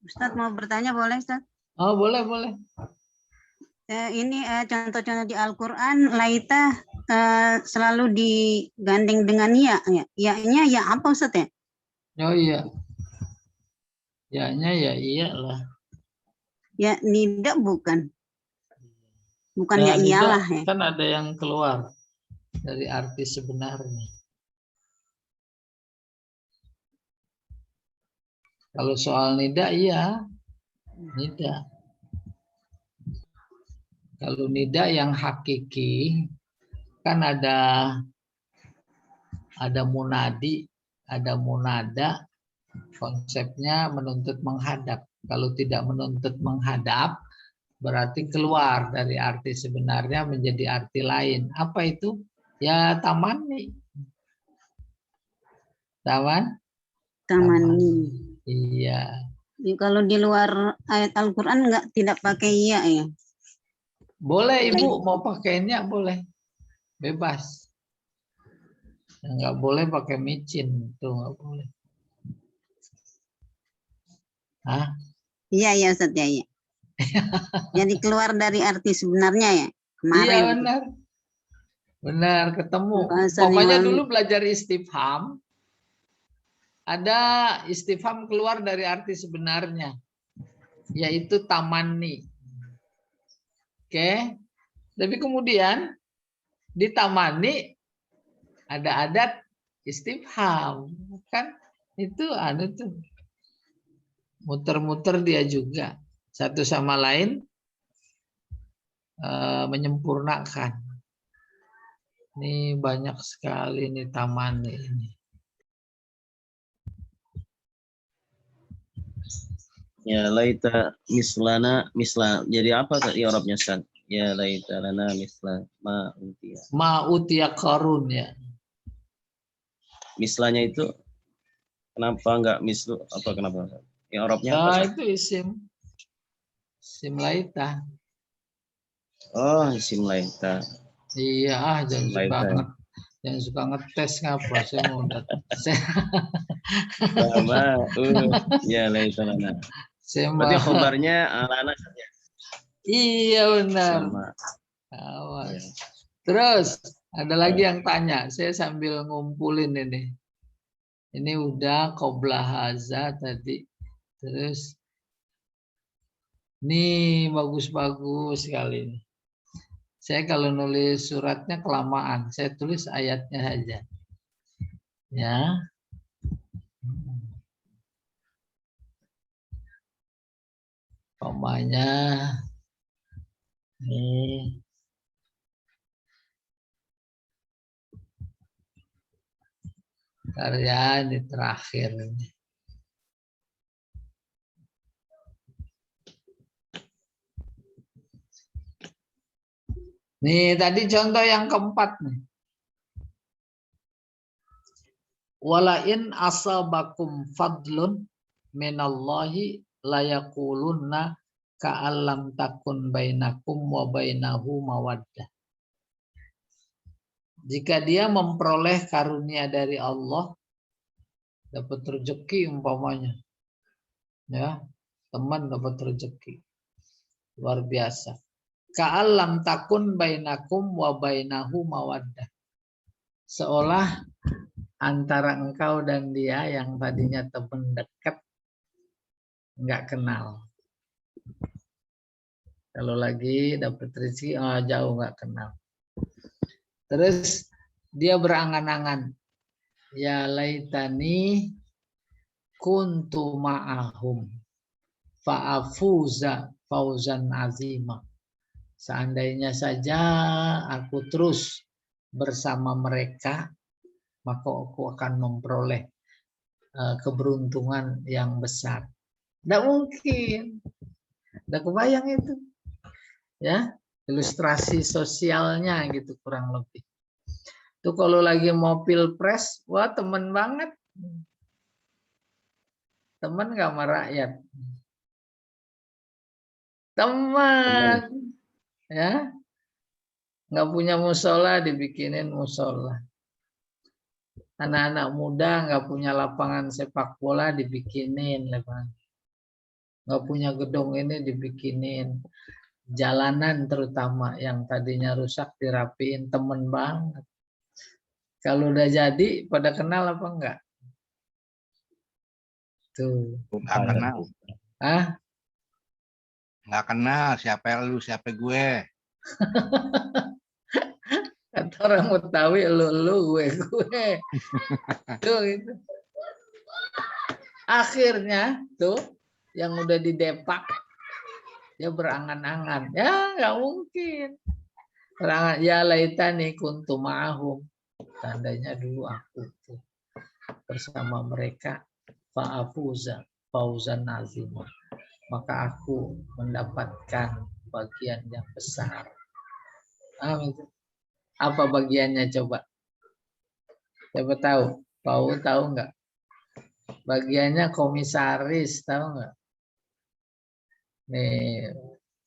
Ustadz mau bertanya boleh Ustadz? Oh, boleh. Ini contoh-contoh di Al-Quran, laita selalu digandeng dengan ya. Ya-nya ya apa Ustadz ya? Oh iya. Ya-nya ya iyalah. Ya nida bukan. Bukan Ya, ya iyalah tidak, ya. kan ada yang keluar dari arti sebenarnya. Kalau soal nida, iya. Nida. Kalau nida yang hakiki, kan ada munadi, ada munada, konsepnya menuntut menghadap. Kalau tidak menuntut menghadap, berarti keluar dari arti sebenarnya menjadi arti lain. Apa itu? Ya tamani. Tamani. Iya. Kalau di luar ayat Al-Quran tidak pakai ya ya. Boleh Ibu mau pakainya boleh. Bebas. Nggak boleh pakai micin. Tuh nggak boleh. Hah? Iya Ustadz ya. Jadi keluar dari arti sebenarnya ya. Kemarin. Iya benar. Benar ketemu. Pokoknya dulu belajar istifham. Ada istifham keluar dari arti sebenarnya. Yaitu tamani. Oke. Tapi kemudian di tamani ada adat istifham. Kan itu tuh. Muter-muter dia juga. Satu sama lain menyempurnakan. Ini banyak sekali nih tamani ini. Ya laita mislana misla. Jadi apa tadi Arabnya Ustaz? Ya laita lana misla ma utiya. Ma utiya Qarun ya. Mislanya itu kenapa enggak mislu? Apa kenapa? Ya Arabnya apa? Ustaz? Itu isim laita. Oh, isim laita. Iya, jangan suka ngetes ngapa saya mau datang. Sama, ya laita lana. Berarti khobarnya lana saja. Iya benar. Sama. Awas. Ya. Terus ada lagi yang tanya, saya sambil ngumpulin ini. Ini udah qabla haza tadi. Terus ini bagus-bagus sekali ini. Saya kalau nulis suratnya kelamaan, saya tulis ayatnya saja. Ya. Umpamanya ini karya ini terakhir ini. Nih tadi contoh yang keempat nih. Walain asabakum fadlun minallahi layakulunna ka'allam takun bainakum wa bainahu mawaddah. Jika dia memperoleh karunia dari Allah, dapat rezeki umpamanya. Ya, teman dapat rezeki. Luar biasa. Ka'allam takun bainakum wa bainahu mawaddah. Seolah antara engkau dan dia yang tadinya teman dekat nggak kenal. Kalau lagi dapat rezeki jauh nggak kenal. Terus dia berangan-angan, ya laitani kuntu ma'ahum fa'afuza fauzan azima. Seandainya saja aku terus bersama mereka, maka aku akan memperoleh keberuntungan yang besar. Nggak mungkin. Udah kebayang itu. Ya, ilustrasi sosialnya gitu kurang lebih. Itu kalau lagi mau pilpres, wah temen banget. Temen nggak sama rakyat. Teman. Ya, nggak punya musola dibikinin musola. Anak-anak muda nggak punya lapangan sepak bola dibikinin lapangan. Nggak punya gedung ini dibikinin. Jalanan terutama yang tadinya rusak dirapiin, temen banget. Kalau udah jadi pada kenal apa enggak? Tuh. Nggak kenal. Ah, Nggak kenal siapa lu, siapa gue. kata orang Betawi, lu gue. Tuh gitu. Akhirnya tuh yang udah didepak dia berangan-angan. Ya nggak mungkin. Berangan, ya laitani kuntu ma'ahum. Tandanya dulu aku tuh bersama mereka fa'afuza fauzan azimah. Maka aku mendapatkan bagian yang besar. Apa bagiannya coba? Siapa tahu? Tahu nggak? Bagiannya komisaris, tahu nggak? Nih,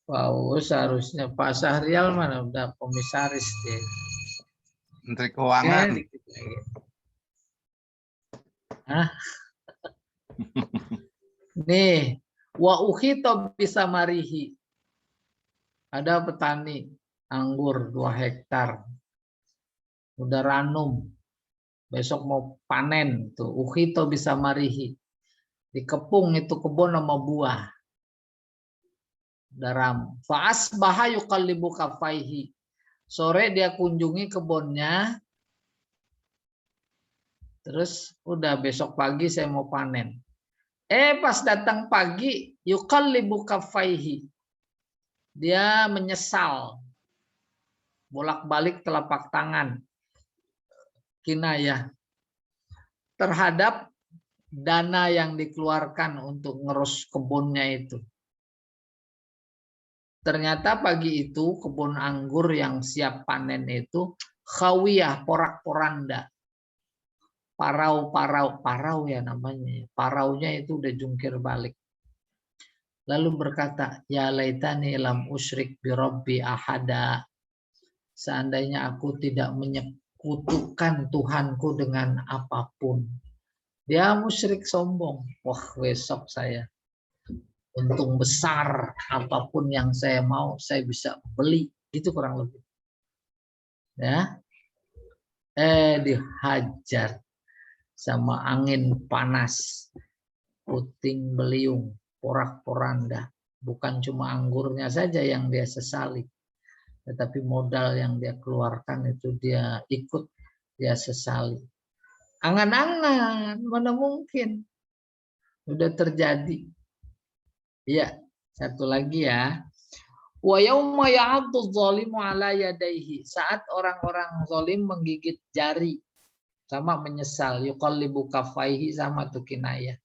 Paus harusnya Pak Sahrial mana udah komisaris dia. Menteri Keuangan. Hah? Nih, wa ukhito bisa marihi. Ada petani anggur 2 hektar. Udah ranum. Besok mau panen tuh. Ukhito bisa marihi. Dikepung itu kebun sama buah. Daram. Fa'asbaha yuqallibu kafaihi. Sore dia kunjungi kebunnya. Terus udah besok pagi saya mau panen. Pas datang pagi yuqallibu kafaihi. Dia menyesal. Bolak-balik telapak tangan. Kinayah. Terhadap dana yang dikeluarkan untuk ngerus kebunnya itu. Ternyata pagi itu kebun anggur yang siap panen itu khawiyah, porak-poranda. Parau ya namanya. Paraunya itu udah jungkir balik. Lalu berkata, ya laitani lam usyrik bi rabbi ahada. Seandainya aku tidak menyekutukan Tuhanku dengan apapun. Dia musyrik sombong. Wah, besok saya untung besar, apapun yang saya mau saya bisa beli, itu kurang lebih. Ya. Dihajar sama angin panas, puting beliung, porak-poranda. Bukan cuma anggurnya saja yang dia sesali, tetapi modal yang dia keluarkan itu dia ikut, dia sesali. Angan-angan, mana mungkin. Udah terjadi. Ya, satu lagi ya. Wa yauma ya'addu dzalimu 'ala yadayhi. Saat orang-orang zalim menggigit jari sama menyesal, yuqallibu kafaihi sama tuh kinayah.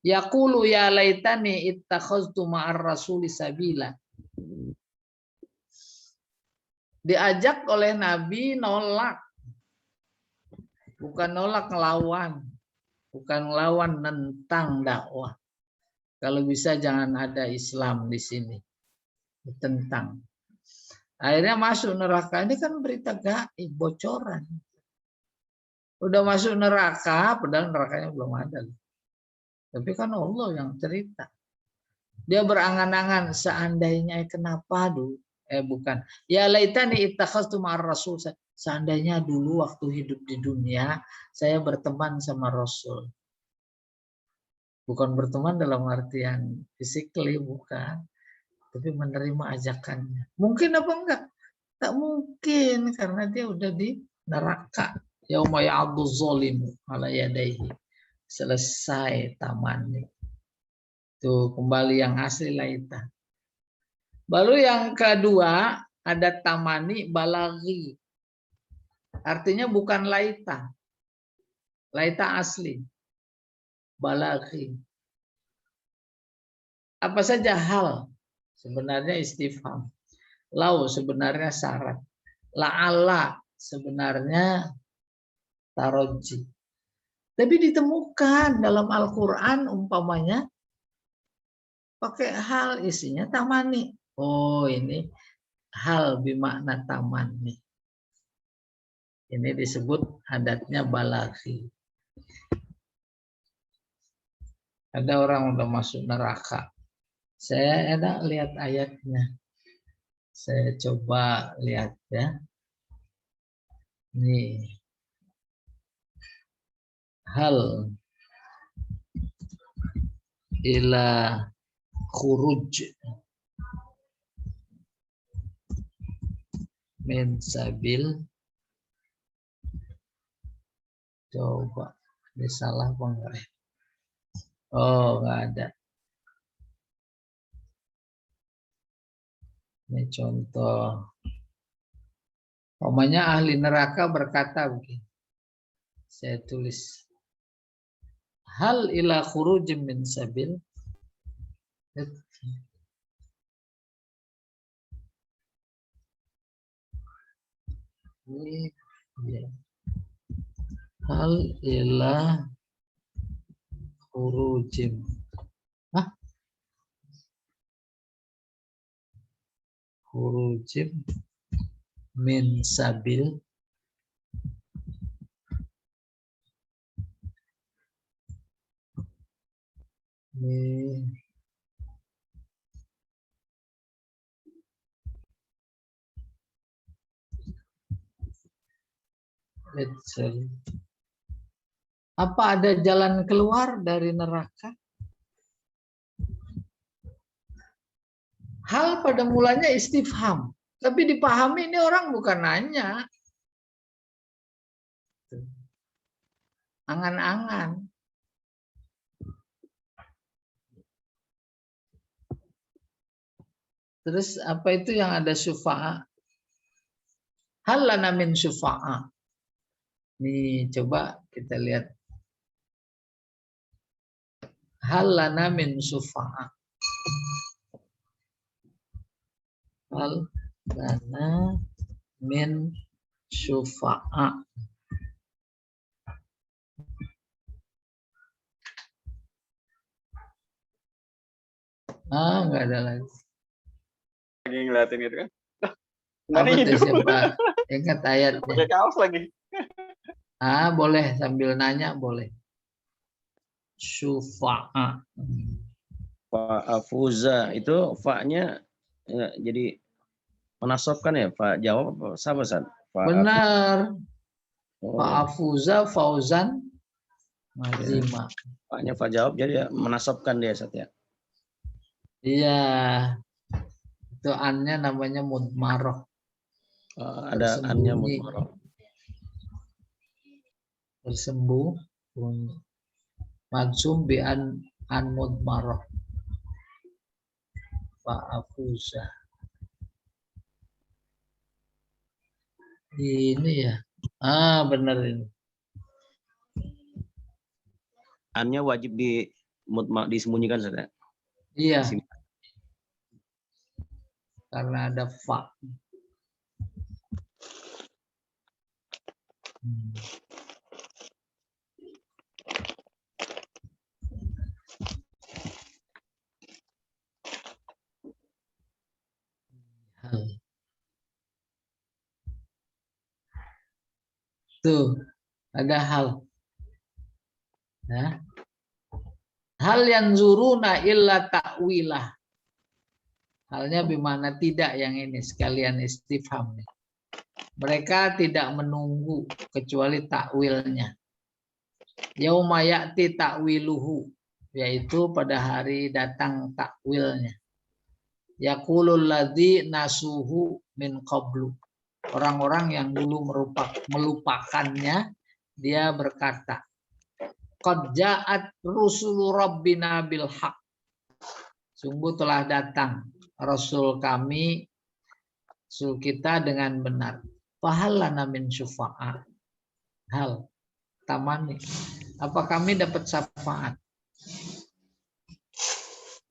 Yaqulu ya laitani ittakhaztu ma'ar rasuli sabila. Diajak oleh Nabi nolak. Bukan nolak, ngelawan. Bukan ngelawan, nentang dakwah. Kalau bisa jangan ada Islam di sini. Tentang. Akhirnya masuk neraka. Ini kan berita gaib, bocoran. Udah masuk neraka, padahal nerakanya belum ada. Tapi kan Allah yang cerita. Dia berangan-angan, seandainya kenapa dulu? Bukan. Ya laitani ittakhaztu ma'ar rasul. Seandainya dulu waktu hidup di dunia, saya berteman sama Rasul. Bukan berteman dalam artian physically, bukan. Tapi menerima ajakannya. Mungkin apa enggak? Tak mungkin, karena dia udah di neraka. Yauma ya'addu dzalimu 'ala yadayhi. Selesai tamannya. Tuh kembali yang asli laita. Baru yang kedua ada tamani balaghi. Artinya bukan laita. Laita asli. Balaghi. Apa saja hal sebenarnya istifham. Lau sebenarnya syarat. La'alla sebenarnya taroji. Tapi ditemukan dalam Al-Quran umpamanya pakai hal isinya tamani. Oh ini hal bermakna tamani. Ini disebut adatnya balaghi. Ada orang udah masuk neraka. Saya enak lihat ayatnya. Saya coba lihat ya. Nih. Hal ila khuruj min sabil. Coba. Ini salah apa enggak ya? Oh, enggak ada. Ini contoh. Umpamanya ahli neraka berkata begini. Saya tulis. Hal ila khuruj min sabil. Ini ya. Hal ila khurujim. Hah? Khurujim min sabil. Ini apa ada jalan keluar dari neraka? Hal pada mulanya istifham, tapi dipahami ini orang bukan nanya. Angan-angan. Terus apa itu yang ada syufa'a? Hal lana min syufa'a. Nih coba kita lihat. Hal lana min syufa'a. Hal lana min syufa'a. Enggak ada lagi. Lagi ngeliatin gitu kan. Apa tuh siapa? Ingat ayatnya. Pakai kaos lagi. Boleh sambil nanya boleh. Syufa'a. Fa'afuza itu fa-nya ya, jadi menasabkan ya, Pak jawab sama San. Benar. Oh, Fa'afuza fauzan mazima. Pak-nya fa jawab jadi ya, menasabkan dia Sat ya. Iya. Itu annya namanya mudmaroh. Ada annya mudmaroh. Bersembuh. Maksum bi an mudmaroh. Fa'afuza. Ini ya. Benar ini. Annya wajib disembunyikan Sat ya. Iya. Karena ada fa. Tuh, ada hal. Ya. Hal yang zuruna illa ta'wilah. Halnya bimana tidak yang ini sekalian istifham. Mereka tidak menunggu kecuali takwilnya. Yauma ya'ti ta'wiluhu, yaitu pada hari datang takwilnya. Yaqulul ladzi nasuhu min qablu. Orang-orang yang dulu melupakannya, dia berkata, qad ja'at rusulu rabbina bil haq. Sungguh telah datang Rasul kami, Rasul kita dengan benar. Fahallana min syufa'a. Hal tamani. Apa kami dapat syafaat?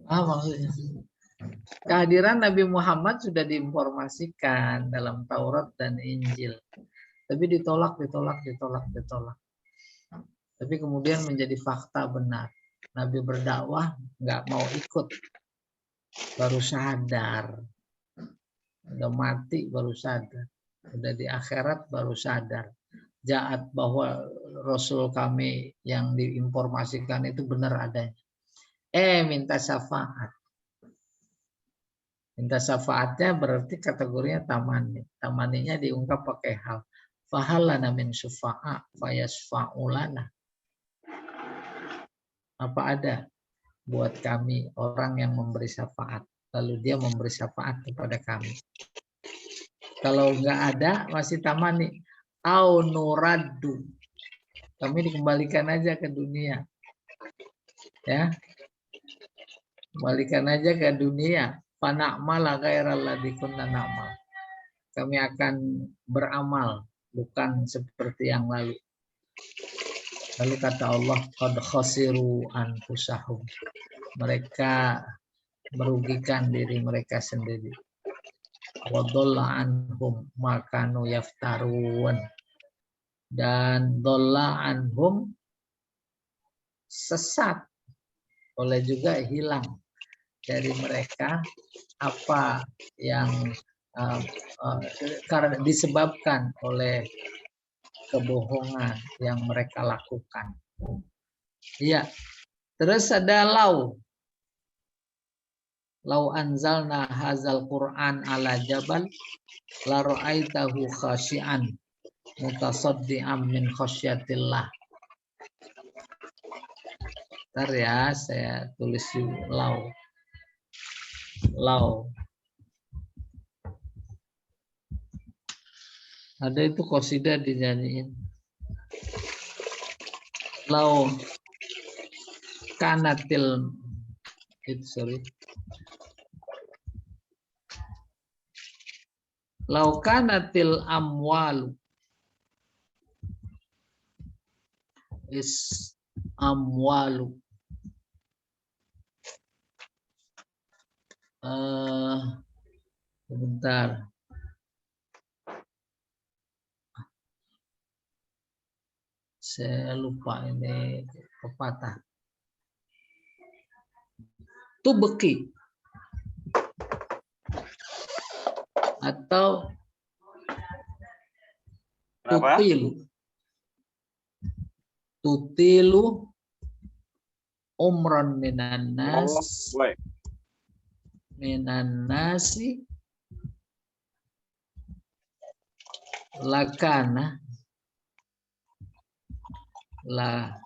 Maksudnya kehadiran Nabi Muhammad sudah diinformasikan dalam Taurat dan Injil, tapi ditolak. Tapi kemudian menjadi fakta benar. Nabi berdakwah nggak mau ikut, baru sadar. Udah mati baru sadar, udah di akhirat baru sadar. Jaat bahwa Rasul kami yang diinformasikan itu benar adanya. Minta syafaat. Minta syafaatnya berarti kategorinya tamani. Tamaninya diungkap pakai hal. Fahalana min syufa'a fayasfa'ulana. Apa ada buat kami orang yang memberi syafaat, lalu dia memberi syafaat kepada kami. Kalau nggak ada masih tamani. Au nuraddu. Kami dikembalikan aja ke dunia. Ya. Kembalikan aja ke dunia. Fana'mala ghairal ladzi kunna na'mal. Kami akan beramal bukan seperti yang lalu. Lalu kata Allah, qad khasiru anfusahum. Mereka merugikan diri mereka sendiri. Wa dhalla anhum ma kanu yaftarun. Dan dhalla anhum sesat, oleh juga hilang dari mereka apa yang karena disebabkan oleh kebohongan yang mereka lakukan. Iya. Terus ada lau. Lau anzalna hazal Qur'an ala jabal la ra'aitahu khashi'an mutasaddian min khasyatillah. Bentar ya, saya tulis lau. Lau. Ada itu qasidah dinyanyiin. Lau kanatil Lau kanatil amwalu amwalu sebentar. Saya lupa ini pepatah. Tubeki atau tutilu umran minan nasi lakana la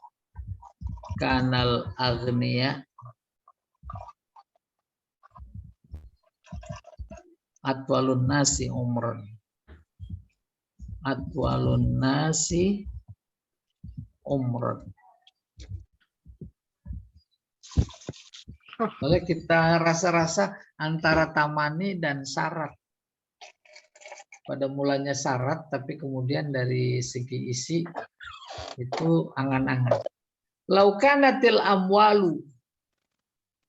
kanal agniya atwalun nasi umran Oleh kita rasa-rasa antara tamani dan syarat. Pada mulanya syarat, tapi kemudian dari segi isi itu angan-angan. Laukanatil amwalu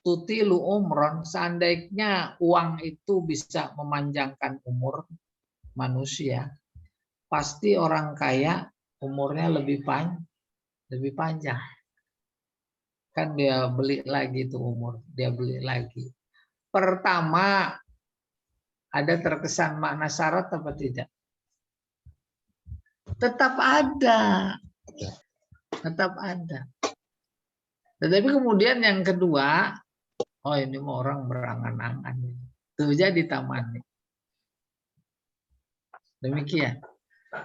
tutilu umron, seandainya uang itu bisa memanjangkan umur manusia, pasti orang kaya umurnya lebih panjang. Kan dia beli lagi tuh umur, dia beli lagi. Pertama, ada terkesan makna syarat apa tidak? Tetap ada. Tetapi kemudian yang kedua, oh ini mau orang berangan-angan. Itu jadi tamani. Demikian.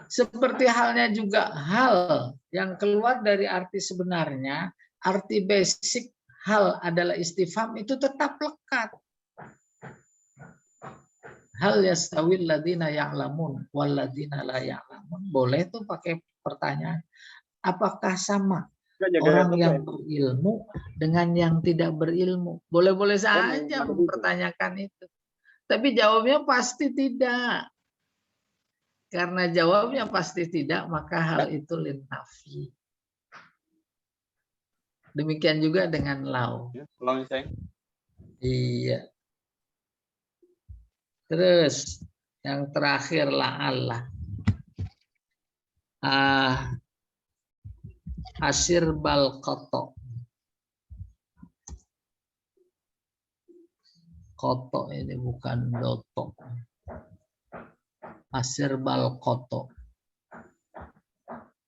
Seperti halnya juga hal yang keluar dari arti sebenarnya, arti basic hal adalah istifham itu tetap lekat. Hal yastawil ladina ya'lamun wal ladina la ya'lamun. Boleh tuh pakai pertanyaan. Apakah sama orang yang berilmu dengan yang tidak berilmu? Boleh-boleh saja mempertanyakan itu. Tapi jawabnya pasti tidak. Karena jawabnya pasti tidak, maka hal itu linnafi. Demikian juga dengan lau. Iya. Terus yang terakhir la'alla. Asir bal koto. Koto ini bukan doto. Asir bal koto.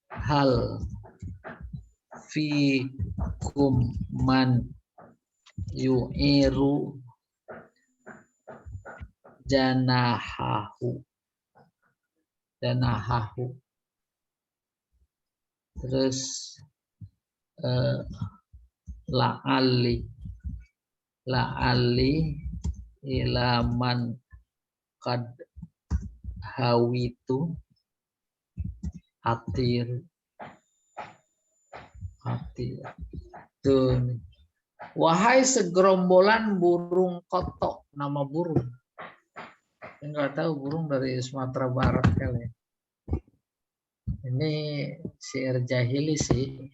Hal fi kum man yu'iru janahahu. Terus la'ali ilaman kad hawitu hatir. Tuh. Wahai segerombolan burung kotok, nama burung. Enggak tahu burung dari Sumatera Barat kali. Ini syair jahili sih.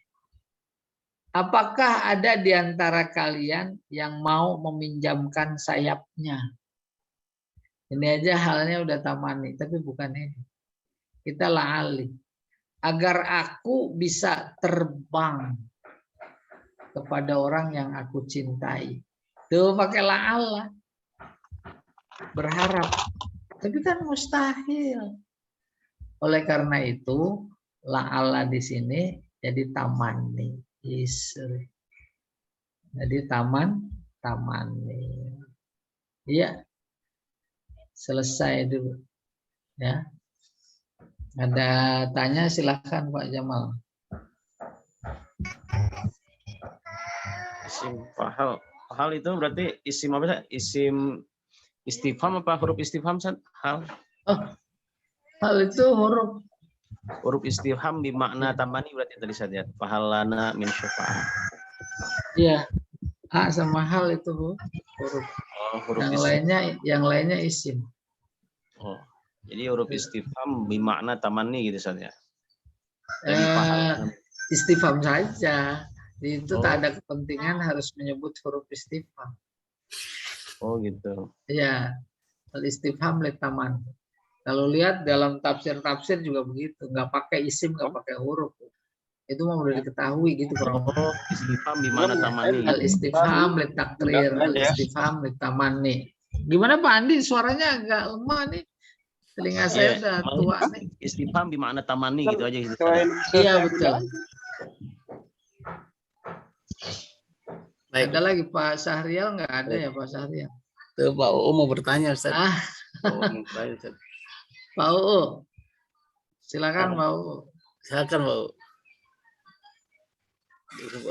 Apakah ada di antara kalian yang mau meminjamkan sayapnya? Ini aja halnya udah tamani, tapi bukan ini. Kita la'ali. Agar aku bisa terbang kepada orang yang aku cintai. Tuh pakai la'ala. Berharap. Tapi kan mustahil. Oleh karena itu, la'ala di sini jadi tamani. Jadi tamani. Iya. Selesai dulu. Ya. Ada tanya silakan Pak Jamal. Isim fahal. Fahal itu berarti isim apa? Isim istifham apa huruf istifham? Hal. Oh, hal itu huruf istifham bermakna tamani berarti tadi saya lihat. Fahalana min syafa'ah. Iya. A sama hal itu huruf. Huruf yang lainnya isim. Oh. Jadi huruf istifham bermakna tamani gitu saja. Istifham saja. Itu tak ada kepentingan harus menyebut huruf istifham. Oh gitu. Iya. Al-istifham litaman. Kalau lihat dalam tafsir-tafsir juga begitu, nggak pakai isim, nggak pakai huruf. Itu mah udah diketahui gitu. Istifham bermakna tamani. Al-istifham litakrir, al-istifham litamani. Gimana Pak Andi? Suaranya agak lemah nih. Telinga saya udah tua nih. Istifham bermakna tamani gitu aja gitu. Iya betul. Ada lagi Pak Syahrial nggak ada ya Pak Syahrial? Tuh Pak UU mau bertanya Ustaz. Pak UU. Silakan Pak UU. Silakan Pak UU.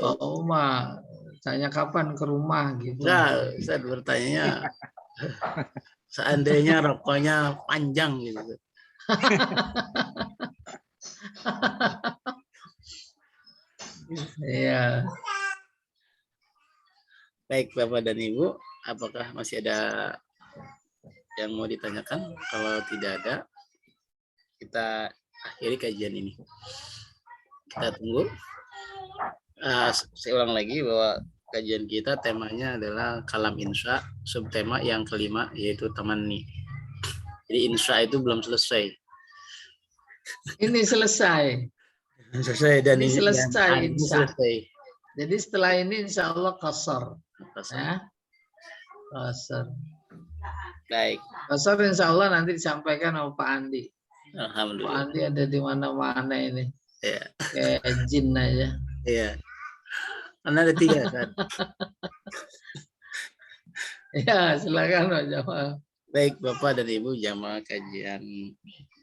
Pak UU mah tanya kapan ke rumah gitu. Enggak, Ustaz bertanya seandainya rokoknya panjang gitu. Iya. Baik Bapak dan Ibu, apakah masih ada yang mau ditanyakan? Kalau tidak ada, kita akhiri kajian ini. Kita tunggu. Saya ulang lagi bahwa kajian kita temanya adalah kalam insya, subtema yang kelima yaitu tamani. Jadi insya itu belum selesai. Ini selesai. Selesai dan ini selesai. Selesai. Jadi setelah ini insya Allah qasar. Ya. Qasar. Baik. Qasar insya Allah nanti disampaikan sama Pak Andi. Alhamdulillah. Pak Andi ada di mana-mana ini. Ya. Kayak jin aja. Iya. Karena ada 3 kan. Ya, silakan Pak Jamal. Baik Bapak dan Ibu jamaah kajian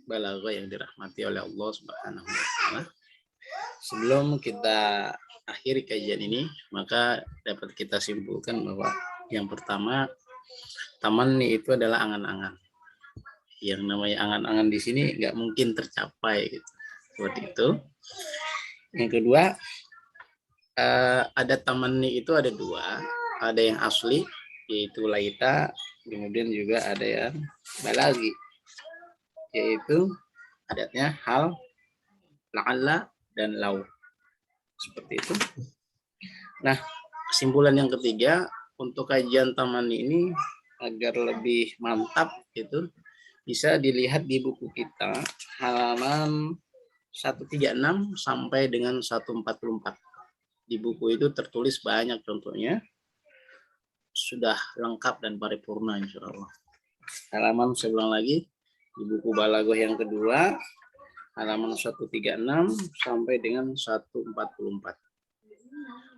balaghah yang dirahmati oleh Allah Subhanahu wa taala. Sebelum kita akhiri kajian ini, maka dapat kita simpulkan bahwa yang pertama, tamani itu adalah angan-angan. Yang namanya angan-angan di sini nggak mungkin tercapai gitu. Seperti itu. Yang kedua, ada tamani itu ada 2, ada yang asli yaitu laita, kemudian juga ada yang balagi yaitu adatnya hal, la'alla dan lau. Seperti itu. Nah, kesimpulan yang ketiga untuk kajian taman ini agar lebih mantap itu bisa dilihat di buku kita halaman 136 sampai dengan 144. Di buku itu tertulis banyak contohnya, sudah lengkap dan paripurna insya Allah. Halaman saya ulang lagi, di buku Balaghah yang kedua, halaman 136 sampai dengan 144.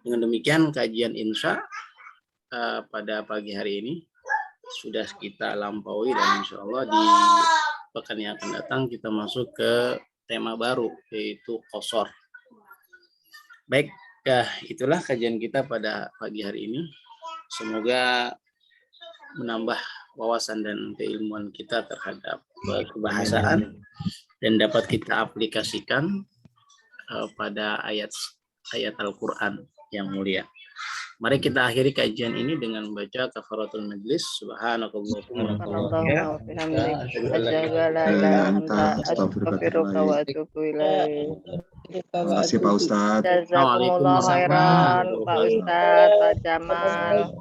Dengan demikian kajian insya pada pagi hari ini sudah kita lampaui, dan insya Allah di pekan yang akan datang kita masuk ke tema baru, yaitu qasar. Baik, itulah kajian kita pada pagi hari ini. Semoga menambah wawasan dan keilmuan kita terhadap kebahasaan dan dapat kita aplikasikan pada ayat Al-Quran yang mulia. Mari kita akhiri kajian ini dengan membaca kafaratul majlis. Subhanakallahumma wa Terima kasih Pak Ustadz. Jazakumullah khairan, Pak Ustadz, Pak Jamal.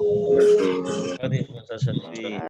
Waalaikumsalam.